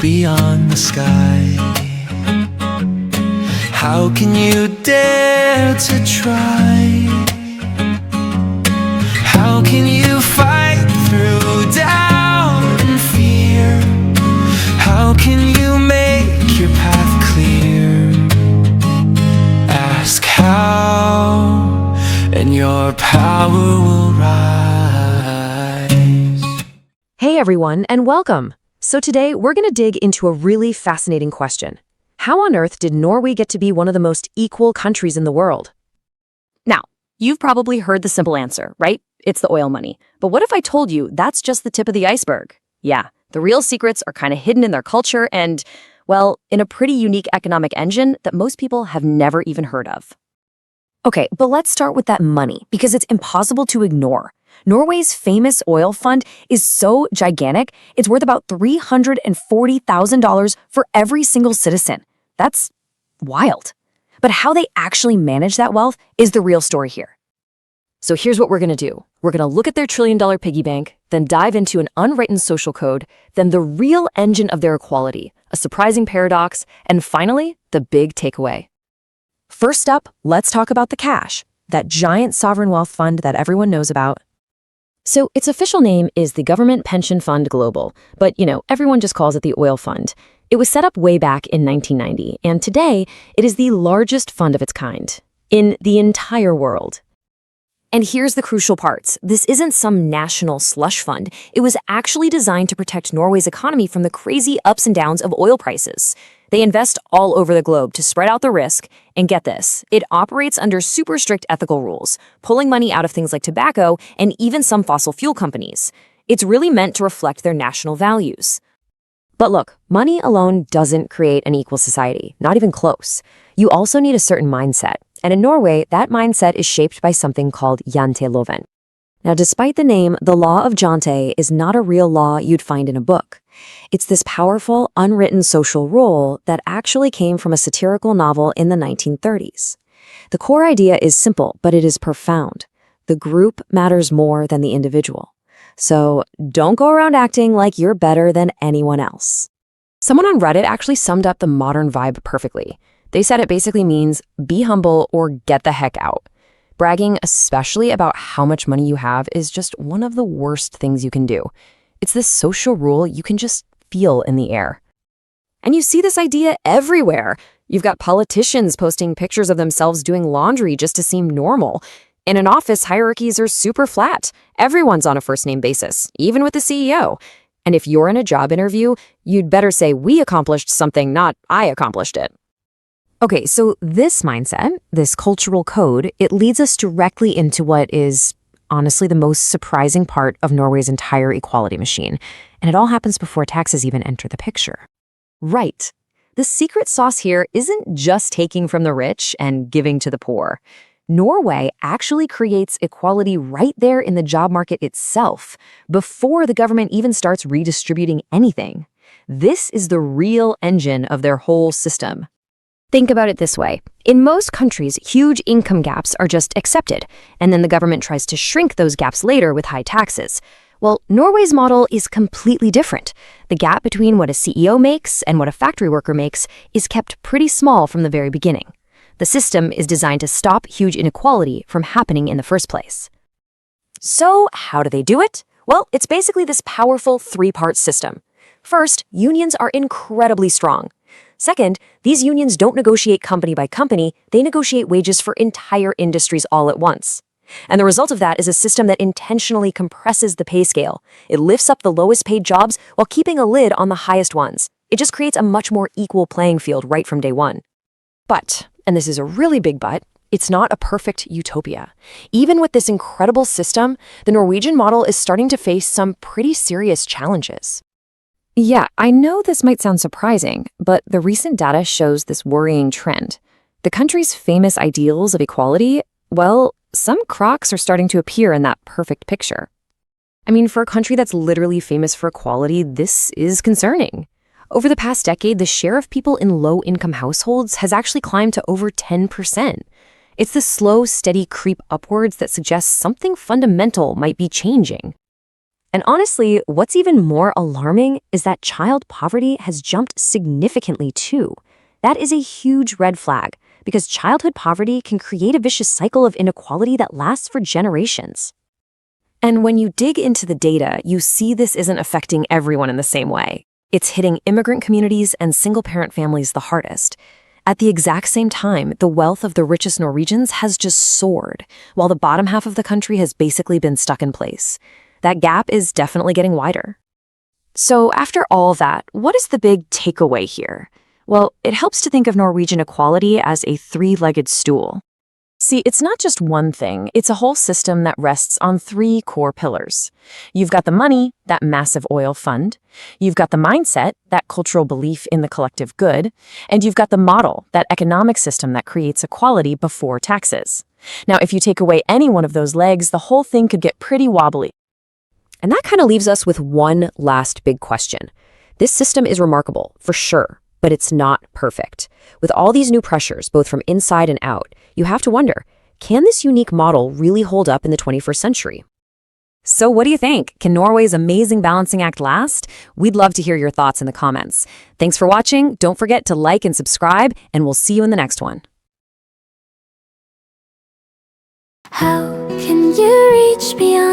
beyond the sky? How can you dare to try? How can you fight through doubt and fear? How can you make your path clear? Ask how, and your power will rise. Hey everyone, and welcome! So today we're going to dig into a really fascinating question. How on earth did Norway get to be one of the most equal countries in the world? Now, you've probably heard the simple answer, right? It's the oil money. But what if I told you that's just the tip of the iceberg? Yeah, the real secrets are kind of hidden in their culture and, well, in a pretty unique economic engine that most people have never even heard of. Okay, but let's start with that money, because it's impossible to ignore. Norway's famous oil fund is so gigantic, it's worth about $340,000 for every single citizen. That's wild. But how they actually manage that wealth is the real story here. So here's what we're going to do. We're going to look at their trillion-dollar piggy bank, then dive into an unwritten social code, then the real engine of their equality, a surprising paradox, and finally, the big takeaway. First up, let's talk about the cash, that giant sovereign wealth fund that everyone knows about. So its official name is the Government Pension Fund Global, but everyone just calls it the Oil Fund. It was set up way back in 1990, and today it is the largest fund of its kind in the entire world. And here's the crucial parts. This isn't some national slush fund. It was actually designed to protect Norway's economy from the crazy ups and downs of oil prices. They invest all over the globe to spread out the risk, and get this, it operates under super strict ethical rules, pulling money out of things like tobacco and even some fossil fuel companies. It's really meant to reflect their national values. But look, money alone doesn't create an equal society, not even close. You also need a certain mindset, and in Norway, that mindset is shaped by something called Janteloven. Now, despite the name, the law of Jante is not a real law you'd find in a book. It's this powerful, unwritten social rule that actually came from a satirical novel in the 1930s. The core idea is simple, but it is profound. The group matters more than the individual. So don't go around acting like you're better than anyone else. Someone on Reddit actually summed up the modern vibe perfectly. They said it basically means be humble or get the heck out. Bragging, especially about how much money you have, is just one of the worst things you can do. It's this social rule you can just feel in the air. And you see this idea everywhere. You've got politicians posting pictures of themselves doing laundry just to seem normal. In an office, hierarchies are super flat. Everyone's on a first-name basis, even with the CEO. And if you're in a job interview, you'd better say, "We accomplished something," not "I accomplished it." Okay, so this mindset, this cultural code, it leads us directly into what is honestly the most surprising part of Norway's entire equality machine. And it all happens before taxes even enter the picture. Right. The secret sauce here isn't just taking from the rich and giving to the poor. Norway actually creates equality right there in the job market itself, before the government even starts redistributing anything. This is the real engine of their whole system. Think about it this way. In most countries, huge income gaps are just accepted, and then the government tries to shrink those gaps later with high taxes. Well, Norway's model is completely different. The gap between what a CEO makes and what a factory worker makes is kept pretty small from the very beginning. The system is designed to stop huge inequality from happening in the first place. So, how do they do it? Well, it's basically this powerful three-part system. First, unions are incredibly strong. Second, these unions don't negotiate company by company, they negotiate wages for entire industries all at once. And the result of that is a system that intentionally compresses the pay scale. It lifts up the lowest paid jobs while keeping a lid on the highest ones. It just creates a much more equal playing field right from day one. But, and this is a really big but, it's not a perfect utopia. Even with this incredible system, the Norwegian model is starting to face some pretty serious challenges. Yeah, I know this might sound surprising, but the recent data shows this worrying trend. The country's famous ideals of equality, well, some cracks are starting to appear in that perfect picture. I mean, for a country that's literally famous for equality, this is concerning. Over the past decade, the share of people in low-income households has actually climbed to over 10%. It's the slow, steady creep upwards that suggests something fundamental might be changing. And honestly, what's even more alarming is that child poverty has jumped significantly too. That is a huge red flag, because childhood poverty can create a vicious cycle of inequality that lasts for generations. And when you dig into the data, you see this isn't affecting everyone in the same way. It's hitting immigrant communities and single-parent families the hardest. At the exact same time, the wealth of the richest Norwegians has just soared, while the bottom half of the country has basically been stuck in place. That gap is definitely getting wider. So after all that, what is the big takeaway here? Well, it helps to think of Norwegian equality as a three-legged stool. See, it's not just one thing, it's a whole system that rests on three core pillars. You've got the money, that massive oil fund. You've got the mindset, that cultural belief in the collective good. And you've got the model, that economic system that creates equality before taxes. Now, if you take away any one of those legs, the whole thing could get pretty wobbly. And that kind of leaves us with one last big question. This system is remarkable, for sure, but it's not perfect. With all these new pressures, both from inside and out, you have to wonder, can this unique model really hold up in the 21st century? So what do you think? Can Norway's amazing balancing act last? We'd love to hear your thoughts in the comments. Thanks for watching. Don't forget to like and subscribe, and we'll see you in the next one. How can you reach beyond